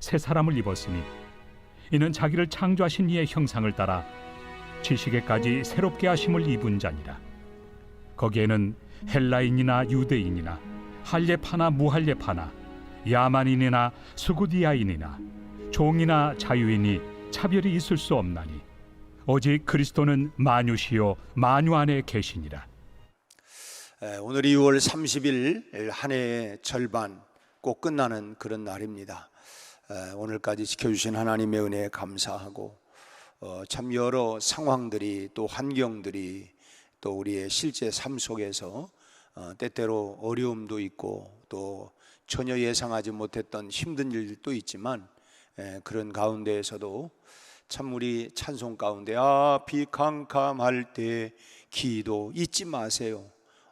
새 사람을 입었으니 이는 자기를 창조하신 이의 형상을 따라 지식에까지 새롭게 하심을 입은 자니라. 거기에는 헬라인이나 유대인이나 할례파나 무할례파나 야만인이나 수구디아인이나 종이나 자유인이 차별이 있을 수 없나니 오직 그리스도는 만유시요 만유 안에 계시니라. 오늘이 6월 30일 한 해의 절반 꼭 끝나는 그런 날입니다. 오늘까지 지켜주신 하나님의 은혜에 감사하고 참 여러 상황들이 또 환경들이 또 우리의 실제 삶 속에서 때때로 어려움도 있고 또 전혀 예상하지 못했던 힘든 일도 있지만 그런 가운데에서도 참 우리 찬송 가운데 비캄캄할 때 기도 잊지 마세요.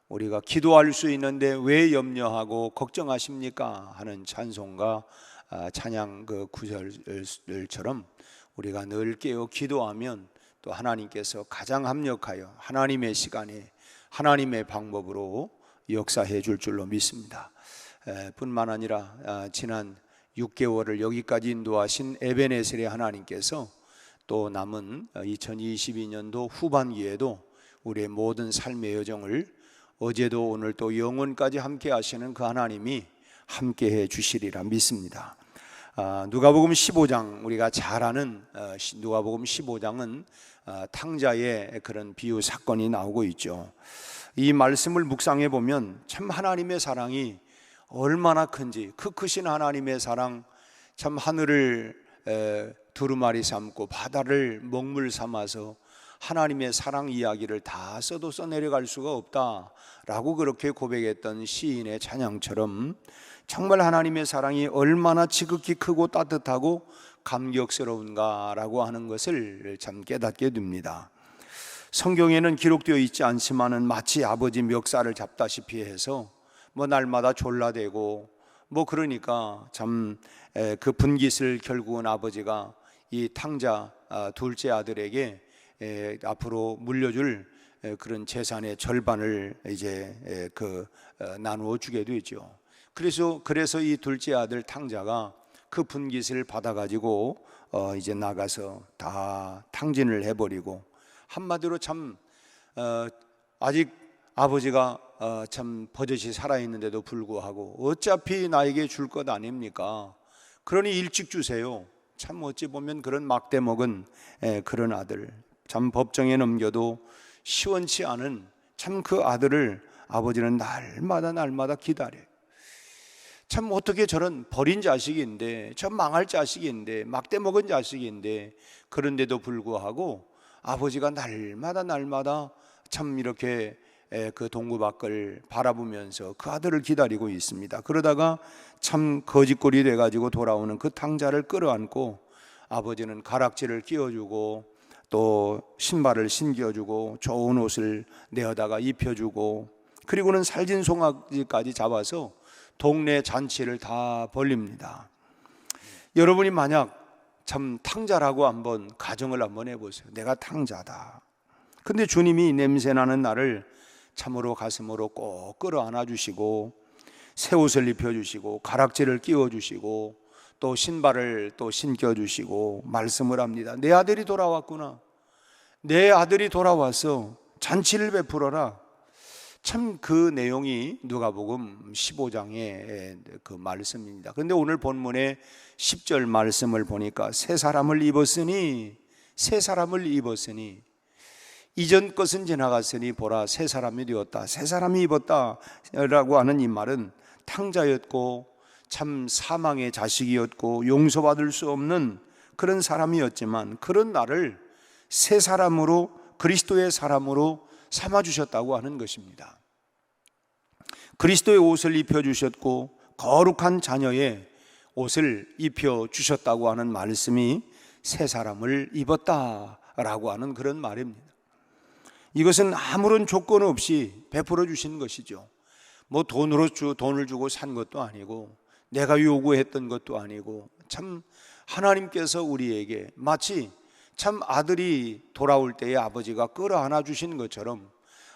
우리가 기도할 수 있는데 왜 염려하고 걱정하십니까? 하는 찬송과 찬양 그 구절처럼 우리가 늘 깨어 기도하면 또 하나님께서 가장 합력하여 하나님의 시간에 하나님의 방법으로 역사해 줄 줄로 믿습니다. 뿐만 아니라 지난 6개월을 여기까지 인도하신 에베네셀의 하나님께서 또 남은 2022년도 후반기에도 우리의 모든 삶의 여정을 어제도 오늘 또 영원까지 함께 하시는 그 하나님이 함께 해 주시리라 믿습니다. 누가복음 15장, 우리가 잘 아는 누가복음 15장은 탕자의 그런 비유 사건이 나오고 있죠. 이 말씀을 묵상해 보면 참 하나님의 사랑이 얼마나 큰지, 그 크신 하나님의 사랑, 참 하늘을 두루마리 삼고 바다를 먹물 삼아서 하나님의 사랑 이야기를 다 써도 써내려갈 수가 없다라고 그렇게 고백했던 시인의 찬양처럼 정말 하나님의 사랑이 얼마나 지극히 크고 따뜻하고 감격스러운가라고 하는 것을 참 깨닫게 됩니다. 성경에는 기록되어 있지 않지만은 마치 아버지 멱살을 잡다시피 해서 날마다 졸라대고 그러니까 참 그 분깃을 결국은 아버지가 이 탕자 둘째 아들에게 앞으로 물려줄 그런 재산의 절반을 이제 나누어 주게 되죠. 그래서 이 둘째 아들 탕자가 그 분깃을 받아가지고 이제 나가서 다 탕진을 해버리고, 한마디로 참 아직 아버지가 참 버젓이 살아있는데도 불구하고 어차피 나에게 줄 것 아닙니까? 그러니 일찍 주세요. 참 어찌 보면 그런 막대 먹은 그런 아들, 참 법정에 넘겨도 시원치 않은 참 그 아들을 아버지는 날마다 기다려요. 참 어떻게 저런 버린 자식인데, 저 망할 자식인데, 막대 먹은 자식인데, 그런데도 불구하고 아버지가 날마다 참 이렇게 그 동구 밖을 바라보면서 그 아들을 기다리고 있습니다. 그러다가 참 거짓골이 돼가지고 돌아오는 그 탕자를 끌어안고 아버지는 가락지를 끼워주고 또 신발을 신겨주고 좋은 옷을 내어다가 입혀주고, 그리고는 살진 송아지까지 잡아서 동네 잔치를 다 벌립니다. 여러분이 만약 참 탕자라고 한번 가정을 한번 해보세요. 내가 탕자다. 근데 주님이 냄새나는 나를 참으로 가슴으로 꼭 끌어안아 주시고 새 옷을 입혀주시고 가락지를 끼워주시고 또 신발을 또 신겨주시고 말씀을 합니다. 내 아들이 돌아왔구나. 내 아들이 돌아와서 잔치를 베풀어라. 참 그 내용이 누가복음 15장의 그 말씀입니다. 그런데 오늘 본문의 10절 말씀을 보니까 새 사람을 입었으니 이전 것은 지나갔으니 보라 새 사람이 되었다. 새 사람이 입었다 라고 하는 이 말은 탕자였고 참 사망의 자식이었고 용서받을 수 없는 그런 사람이었지만 그런 나를 새 사람으로, 그리스도의 사람으로 삼아주셨다고 하는 것입니다. 그리스도의 옷을 입혀주셨고 거룩한 자녀의 옷을 입혀주셨다고 하는 말씀이 새 사람을 입었다라고 하는 그런 말입니다. 이것은 아무런 조건 없이 베풀어 주신 것이죠. 돈을 주고 산 것도 아니고 내가 요구했던 것도 아니고 참 하나님께서 우리에게 마치 참 아들이 돌아올 때에 아버지가 끌어안아 주신 것처럼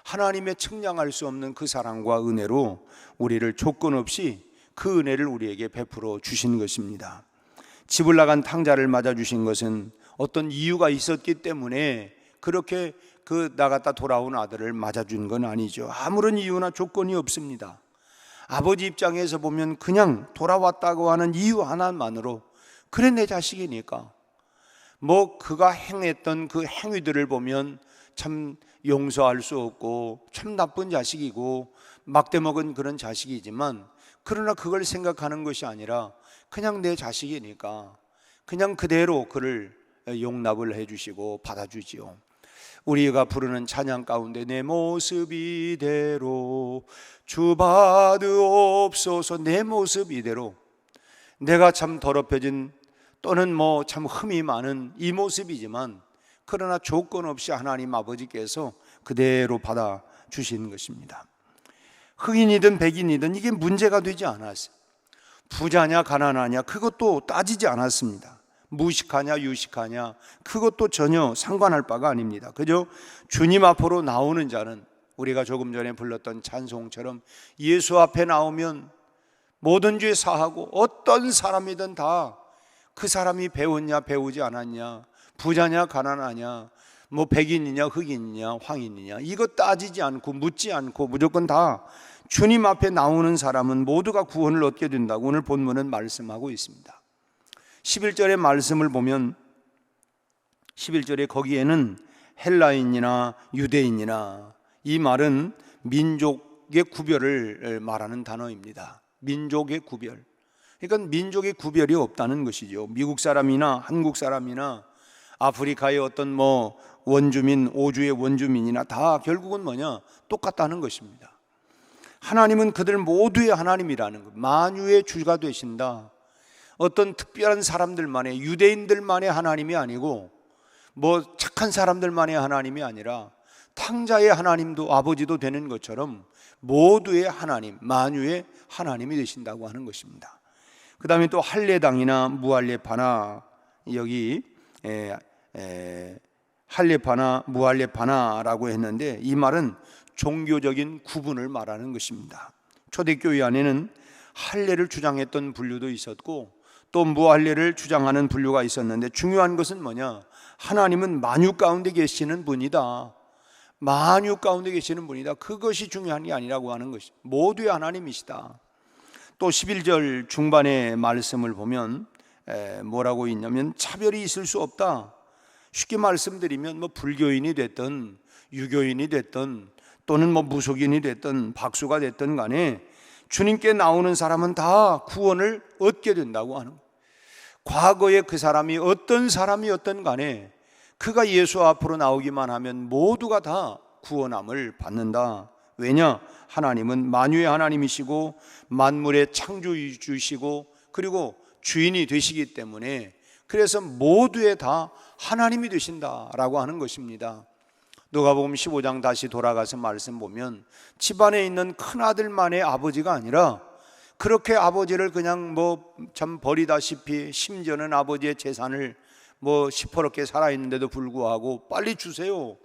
하나님의 측량할 수 없는 그 사랑과 은혜로 우리를 조건 없이 그 은혜를 우리에게 베풀어 주신 것입니다. 집을 나간 탕자를 맞아주신 것은 어떤 이유가 있었기 때문에 그렇게 그 나갔다 돌아온 아들을 맞아준 건 아니죠. 아무런 이유나 조건이 없습니다. 아버지 입장에서 보면 그냥 돌아왔다고 하는 이유 하나만으로 그래 내 자식이니까 뭐 그가 행했던 그 행위들을 보면 참 용서할 수 없고 참 나쁜 자식이고 막대먹은 그런 자식이지만 그러나 그걸 생각하는 것이 아니라 그냥 내 자식이니까 그냥 그대로 그를 용납을 해주시고 받아주지요. 우리가 부르는 찬양 가운데 내 모습 이대로 주 받으옵소서, 내 모습 이대로 내가 참 더럽혀진 또는 뭐 참 흠이 많은 이 모습이지만 그러나 조건 없이 하나님 아버지께서 그대로 받아주신 것입니다. 흑인이든 백인이든 이게 문제가 되지 않았어요. 부자냐 가난하냐 그것도 따지지 않았습니다. 무식하냐 유식하냐 그것도 전혀 상관할 바가 아닙니다. 그저 주님 앞으로 나오는 자는 우리가 조금 전에 불렀던 찬송처럼 예수 앞에 나오면 모든 죄 사하고 어떤 사람이든 다 그 사람이 배웠냐 배우지 않았냐 부자냐 가난하냐 뭐 백인이냐 흑인이냐 황인이냐 이거 따지지 않고 묻지 않고 무조건 다 주님 앞에 나오는 사람은 모두가 구원을 얻게 된다고 오늘 본문은 말씀하고 있습니다. 11절의 말씀을 보면 11절에 거기에는 헬라인이나 유대인이나 이 말은 민족의 구별을 말하는 단어입니다. 민족의 구별. 그러니까 민족의 구별이 없다는 것이죠. 미국 사람이나 한국 사람이나 아프리카의 어떤 뭐 원주민, 오주의 원주민이나 다 결국은 뭐냐? 똑같다는 것입니다. 하나님은 그들 모두의 하나님이라는 것, 만유의 주가 되신다. 어떤 특별한 사람들만의, 유대인들만의 하나님이 아니고 뭐 착한 사람들만의 하나님이 아니라 탕자의 하나님도 아버지도 되는 것처럼 모두의 하나님, 만유의 하나님이 되신다고 하는 것입니다. 그 다음에 또 할례당이나 무할례파나 여기 할례파나 무할례파나라고 했는데 이 말은 종교적인 구분을 말하는 것입니다. 초대교회 안에는 할례를 주장했던 분류도 있었고 또 무할례를 주장하는 분류가 있었는데 중요한 것은 뭐냐? 하나님은 만유 가운데 계시는 분이다. 만유 가운데 계시는 분이다. 그것이 중요한 게 아니라고 하는 것이 모두의 하나님이시다. 또 11절 중반의 말씀을 보면 뭐라고 있냐면 차별이 있을 수 없다. 쉽게 말씀드리면 뭐 불교인이 됐든 유교인이 됐든 또는 뭐 무속인이 됐든 박수가 됐든 간에 주님께 나오는 사람은 다 구원을 얻게 된다고 하는 거예요. 과거에 그 사람이 어떤 사람이었든 간에 그가 예수 앞으로 나오기만 하면 모두가 다 구원함을 받는다. 왜냐? 하나님은 만유의 하나님이시고 만물의 창조주이시고 그리고 주인이 되시기 때문에 그래서 모두의 다 하나님이 되신다라고 하는 것입니다. 누가복음 15장 다시 돌아가서 말씀 보면 집안에 있는 큰아들만의 아버지가 아니라 그렇게 아버지를 그냥 뭐 참 버리다시피 심지어는 아버지의 재산을 뭐 시퍼렇게 살아있는데도 불구하고 빨리 주세요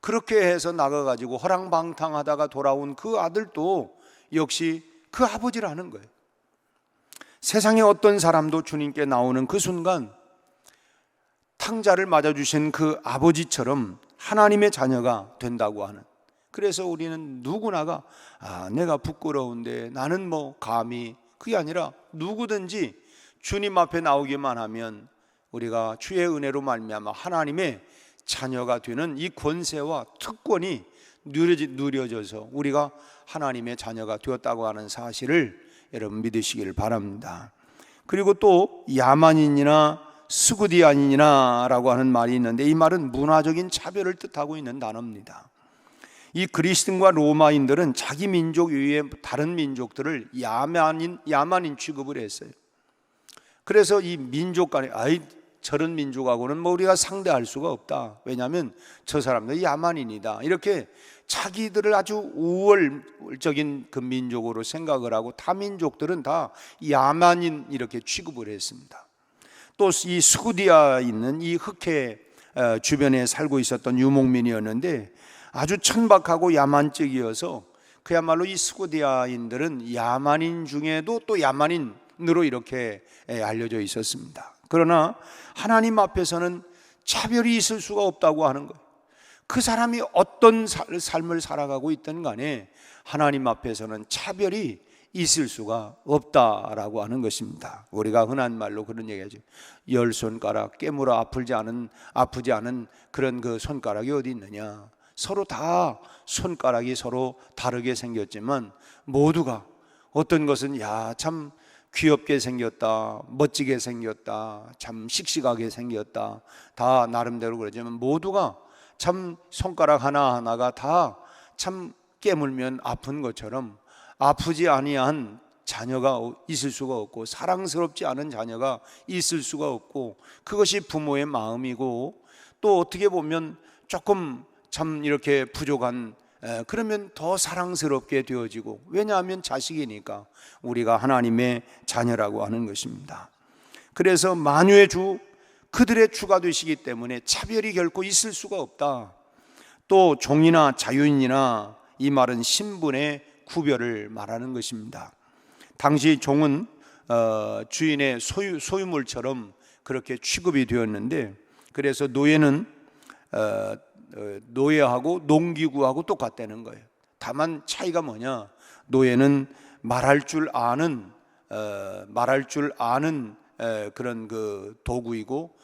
그렇게 해서 나가가지고 허랑방탕하다가 돌아온 그 아들도 역시 그 아버지라는 거예요. 세상에 어떤 사람도 주님께 나오는 그 순간 탕자를 맞아주신 그 아버지처럼 하나님의 자녀가 된다고 하는. 그래서 우리는 누구나가 내가 부끄러운데 나는 뭐 감히 그게 아니라 누구든지 주님 앞에 나오기만 하면 우리가 주의 은혜로 말미암아 하나님의 자녀가 되는 이 권세와 특권이 누려져서 우리가 하나님의 자녀가 되었다고 하는 사실을 여러분 믿으시길 바랍니다. 그리고 또 야만인이나 스구디안인이나 라고 하는 말이 있는데 이 말은 문화적인 차별을 뜻하고 있는 단어입니다. 이 그리스인과 로마인들은 자기 민족 외에 다른 민족들을 야만인 취급을 했어요. 그래서 이 민족 간에 저런 민족하고는 뭐 우리가 상대할 수가 없다. 왜냐하면 저 사람들 야만인이다. 이렇게 자기들을 아주 우월적인 그 민족으로 생각을 하고 타 민족들은 다 야만인 이렇게 취급을 했습니다. 또 이 스구디아 있는 이 흑해 주변에 살고 있었던 유목민이었는데 아주 천박하고 야만적이어서 그야말로 이 스구디아인들은 야만인 중에도 또 야만인 사람으로 이렇게 알려져 있었습니다. 그러나 하나님 앞에서는 차별이 있을 수가 없다고 하는 거예요. 그 사람이 어떤 삶을 살아가고 있든 간에 하나님 앞에서는 차별이 있을 수가 없다라고 하는 것입니다. 우리가 흔한 말로 그런 얘기하죠. 10손가락 깨물어 아프지 않은 그런 그 손가락이 어디 있느냐. 서로 다 손가락이 서로 다르게 생겼지만 모두가 어떤 것은 참 귀엽게 생겼다, 멋지게 생겼다, 참 씩씩하게 생겼다, 다 나름대로 그러지만 모두가 참 손가락 하나하나가 다 참 깨물면 아픈 것처럼 아프지 아니한 자녀가 있을 수가 없고 사랑스럽지 않은 자녀가 있을 수가 없고, 그것이 부모의 마음이고, 또 어떻게 보면 조금 참 이렇게 부족한 그러면 더 사랑스럽게 되어지고, 왜냐하면 자식이니까 우리가 하나님의 자녀라고 하는 것입니다. 그래서 만유의 주 그들의 주가 되시기 때문에 차별이 결코 있을 수가 없다. 또 종이나 자유인이나, 이 말은 신분의 구별을 말하는 것입니다. 당시 종은 주인의 소유물처럼 그렇게 취급이 되었는데, 그래서 노예는 노예하고 농기구하고 똑같다는 거예요. 다만 차이가 뭐냐? 노예는 말할 줄 아는 그런 그 도구이고,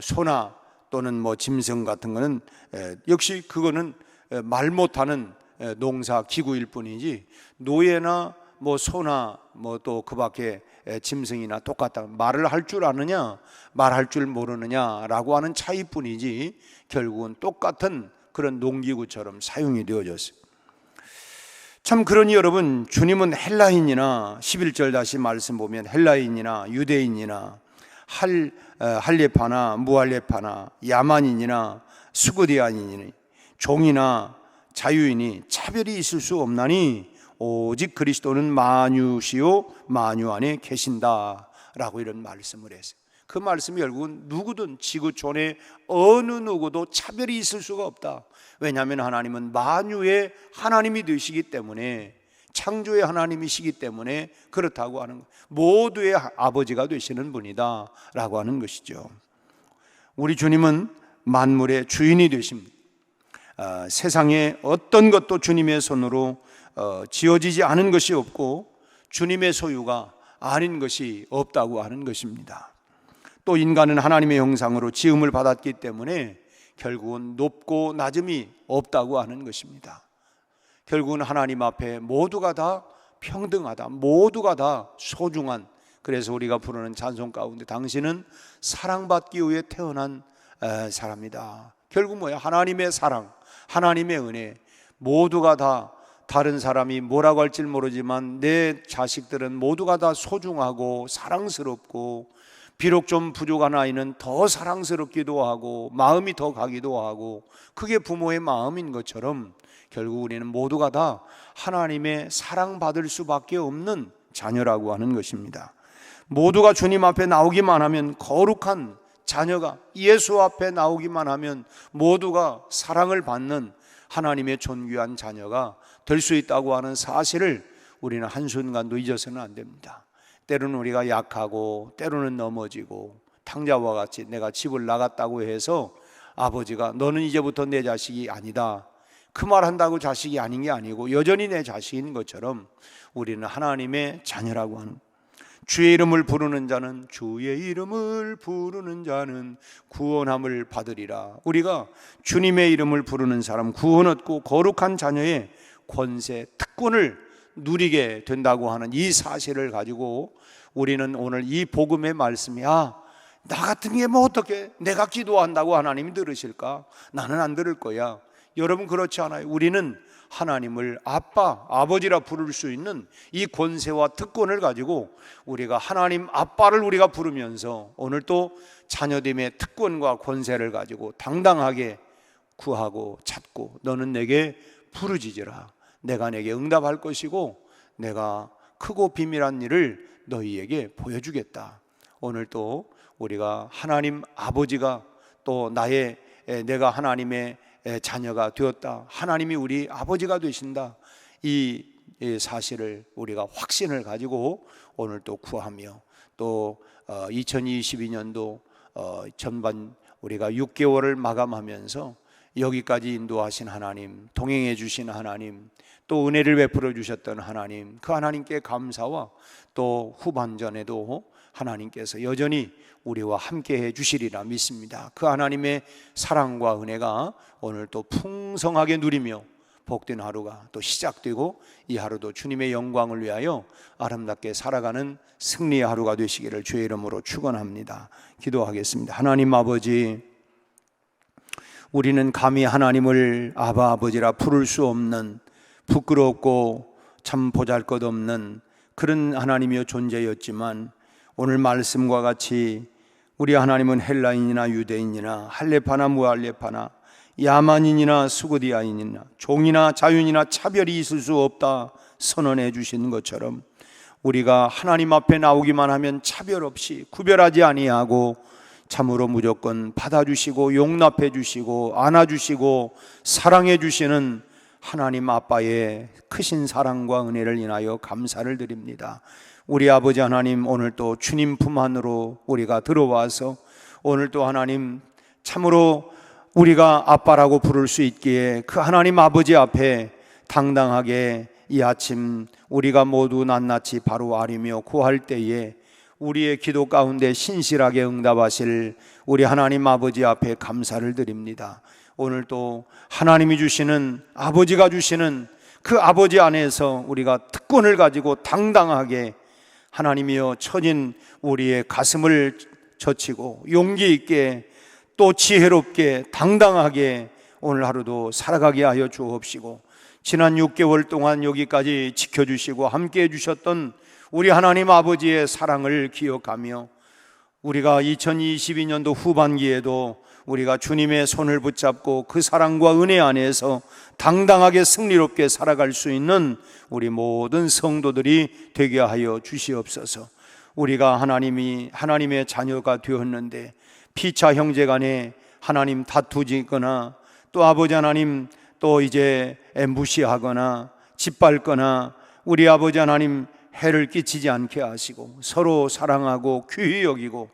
소나 또는 뭐 짐승 같은 거는 역시 그거는 말 못하는 농사 기구일 뿐이지, 노예나 뭐 소나 뭐 또 그 밖에 짐승이나 똑같다. 말을 할 줄 아느냐 말할 줄 모르느냐라고 하는 차이뿐이지 결국은 똑같은 그런 농기구처럼 사용이 되어졌어요. 참 그러니 여러분, 주님은 헬라인이나 11절 다시 말씀 보면 헬라인이나 유대인이나 할례파나 무할례파나 야만인이나 수고디아인이니 종이나 자유인이 차별이 있을 수 없나니 오직 그리스도는 만유시요 만유 안에 계신다라고 이런 말씀을 했어요. 그 말씀이 결국은 누구든 지구촌에 어느 누구도 차별이 있을 수가 없다. 왜냐하면 하나님은 만유의 하나님이 되시기 때문에, 창조의 하나님이시기 때문에 그렇다고 하는 거예요. 모두의 아버지가 되시는 분이다 라고 하는 것이죠. 우리 주님은 만물의 주인이 되십니다. 세상에 어떤 것도 주님의 손으로 지어지지 않은 것이 없고 주님의 소유가 아닌 것이 없다고 하는 것입니다. 또 인간은 하나님의 형상으로 지음을 받았기 때문에 결국은 높고 낮음이 없다고 하는 것입니다. 결국은 하나님 앞에 모두가 다 평등하다, 모두가 다 소중한, 그래서 우리가 부르는 찬송 가운데 당신은 사랑받기 위해 태어난 사람이다. 결국 뭐야? 하나님의 사랑, 하나님의 은혜. 모두가 다 다른 사람이 뭐라고 할지 모르지만 내 자식들은 모두가 다 소중하고 사랑스럽고, 비록 좀 부족한 아이는 더 사랑스럽기도 하고 마음이 더 가기도 하고, 그게 부모의 마음인 것처럼 결국 우리는 모두가 다 하나님의 사랑받을 수밖에 없는 자녀라고 하는 것입니다. 모두가 주님 앞에 나오기만 하면, 거룩한 자녀가 예수 앞에 나오기만 하면 모두가 사랑을 받는 하나님의 존귀한 자녀가 될 수 있다고 하는 사실을 우리는 한순간도 잊어서는 안 됩니다. 때로는 우리가 약하고 때로는 넘어지고, 탕자와 같이 내가 집을 나갔다고 해서 아버지가 너는 이제부터 내 자식이 아니다, 그 말 한다고 자식이 아닌 게 아니고 여전히 내 자식인 것처럼 우리는 하나님의 자녀라고 하는, 주의 이름을 부르는 자는, 주의 이름을 부르는 자는 구원함을 받으리라. 우리가 주님의 이름을 부르는 사람, 구원 얻고 거룩한 자녀의 권세, 특권을 누리게 된다고 하는 이 사실을 가지고 우리는 오늘 이 복음의 말씀이, 나 같은 게 뭐 어떻게 내가 기도한다고 하나님이 들으실까? 나는 안 들을 거야. 여러분 그렇지 않아요. 우리는 하나님을 아빠, 아버지라 부를 수 있는 이 권세와 특권을 가지고 우리가 하나님 아빠를 우리가 부르면서 오늘 또 자녀됨의 특권과 권세를 가지고 당당하게 구하고 찾고, 너는 내게 부르짖으라. 내가 내게 응답할 것이고 내가 크고 비밀한 일을 너희에게 보여주겠다. 오늘 또 우리가 하나님 아버지가 또 내가 하나님의 자녀가 되었다, 하나님이 우리 아버지가 되신다, 이 이 사실을 우리가 확신을 가지고 오늘 또 구하며 또 2022년도 전반 우리가 6개월을 마감하면서 여기까지 인도하신 하나님, 동행해 주신 하나님, 또 은혜를 베풀어 주셨던 하나님, 그 하나님께 감사와 또 후반전에도 하나님께서 여전히 우리와 함께 해 주시리라 믿습니다. 그 하나님의 사랑과 은혜가 오늘 또 풍성하게 누리며 복된 하루가 또 시작되고 이 하루도 주님의 영광을 위하여 아름답게 살아가는 승리의 하루가 되시기를 주의 이름으로 축원합니다. 기도하겠습니다. 하나님 아버지, 우리는 감히 하나님을 아바 아버지라 부를 수 없는 부끄럽고 참 보잘것없는 그런 하나님이여 존재였지만 오늘 말씀과 같이 우리 하나님은 헬라인이나 유대인이나 할레파나 무할레파나 야만인이나 수고디아인이나 종이나 자유인이나 차별이 있을 수 없다 선언해 주신 것처럼 우리가 하나님 앞에 나오기만 하면 차별 없이 구별하지 아니하고 참으로 무조건 받아주시고 용납해 주시고 안아주시고 사랑해 주시는 하나님 아빠의 크신 사랑과 은혜를 인하여 감사를 드립니다. 우리 아버지 하나님, 오늘 또 주님 품 안으로 우리가 들어와서 오늘 또 하나님 참으로 우리가 아빠라고 부를 수 있기에 그 하나님 아버지 앞에 당당하게 이 아침 우리가 모두 낱낱이 바로 아뢰며 구할 때에 우리의 기도 가운데 신실하게 응답하실 우리 하나님 아버지 앞에 감사를 드립니다. 오늘 또 하나님이 주시는, 아버지가 주시는 그 아버지 안에서 우리가 특권을 가지고 당당하게 하나님이여 처진 우리의 가슴을 젖히고 용기 있게 또 지혜롭게 당당하게 오늘 하루도 살아가게 하여 주옵시고, 지난 6개월 동안 여기까지 지켜주시고 함께해 주셨던 우리 하나님 아버지의 사랑을 기억하며 우리가 2022년도 후반기에도 우리가 주님의 손을 붙잡고 그 사랑과 은혜 안에서 당당하게 승리롭게 살아갈 수 있는 우리 모든 성도들이 되게 하여 주시옵소서. 우리가 하나님의 자녀가 되었는데 피차 형제 간에 하나님 다투지거나 또 아버지 하나님 또 이제 무시하거나 짓밟거나 우리 아버지 하나님 해를 끼치지 않게 하시고 서로 사랑하고 귀히 여기고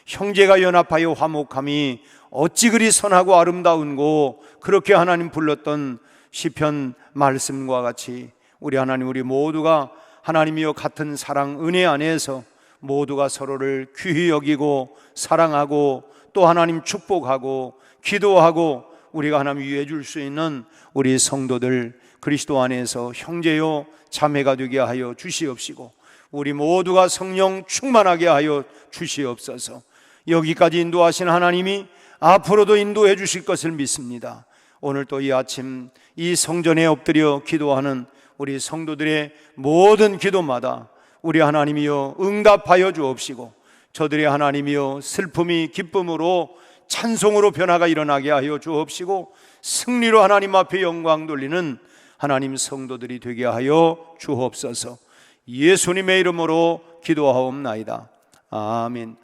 형제가 연합하여 화목함이 어찌 그리 선하고 아름다운고, 그렇게 하나님 불렀던 시편 말씀과 같이 우리 하나님, 우리 모두가 하나님이여 같은 사랑 은혜 안에서 모두가 서로를 귀히 여기고 사랑하고 또 하나님 축복하고 기도하고 우리가 하나님 위해 줄 수 있는 우리 성도들 그리스도 안에서 형제요 자매가 되게 하여 주시옵시고 우리 모두가 성령 충만하게 하여 주시옵소서. 여기까지 인도하신 하나님이 앞으로도 인도해 주실 것을 믿습니다. 오늘 또 이 아침 이 성전에 엎드려 기도하는 우리 성도들의 모든 기도마다 우리 하나님이여 응답하여 주옵시고 저들의 하나님이여 슬픔이 기쁨으로 찬송으로 변화가 일어나게 하여 주옵시고 승리로 하나님 앞에 영광 돌리는 하나님 성도들이 되게 하여 주옵소서. 예수님의 이름으로 기도하옵나이다. 아멘.